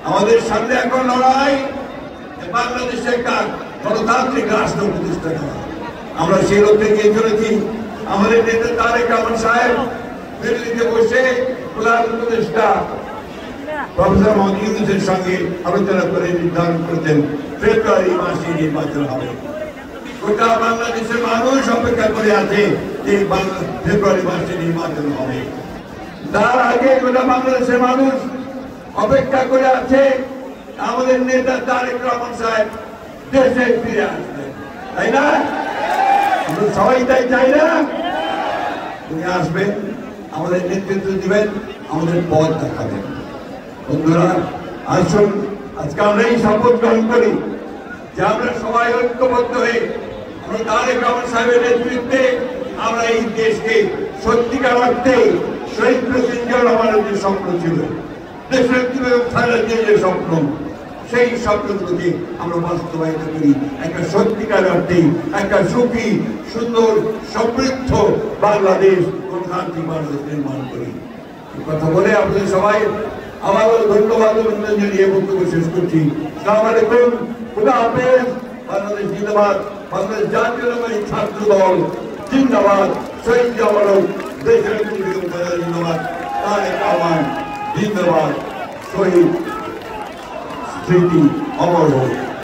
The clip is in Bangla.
আমাদের সামনে এখন লড়াই বাংলাদেশে একটা গণতান্ত্রিক রাষ্ট্র প্রতিষ্ঠা করা। আমরা সেই লক্ষ্যে গিয়ে চলেছি। আমাদের নেতা তারেক রহমান সাহেব দিল্লিতে বসে প্রধান উপদেষ্টা প্রফেসর মোহাম্মদ ইউনূসের সঙ্গে আলোচনা করে নির্ধারণ করেছেন ফেব্রুয়ারি মাসে নির্বাচন হবে। গোটা বাংলাদেশের মানুষ অপেক্ষা করে আছে যে ফেব্রুয়ারি মাসে নির্বাচন হবে। তার আগে গোটা বাংলাদেশের মানুষ অপেক্ষা করে আছে আমাদের নেতা তারেক রহমান সাহেব দেশে ফিরে আসবেন, তাই না? আমরা সবাই তাই চাই না? উনি আসবেন, আমাদের নেতৃত্ব দিবেন, আমাদের পথ দেখাবেন। বন্ধুরা আসুন আজকে আমরা এই শপথ গ্রহণ করি যে আমরা সবাই ঐক্যবদ্ধ হয়ে আমরা তারেক রহমান সাহেবের নেতৃত্বে আমরা এই দেশকে সত্যিকার অর্থে শহীদ প্রেসিডেন্ট জিয়াউর রহমানের যে স্বপ্ন ছিল, দেশের যে স্বপ্ন, সেই স্বপ্নগুলোকে আমরা বাস্তবায়িত করি। একটা সত্যিকার অর্থে একটা সুখী সুন্দর সমৃদ্ধ বাংলাদেশ, গণতান্ত্রিক বাংলাদেশ নির্মাণ করি। কথা বলে আপনাদের সবাই আমারও ধন্যবাদ অভিনন্দন জানিয়ে বক্তব্য শেষ করছি। আসসালামু আলাইকুম, খুদা হাফেজ। বাংলাদেশ জিন্দাবাদ, বাংলাদেশ জাতীয়তাবাদী ছাত্র দল জিন্দাবাদ, শহীদ জিয়াউর দেশের জিন্দাবাদ, তারেক রহমান জিন্দাবাদ, শহীদ স্মৃতি অমর হোক।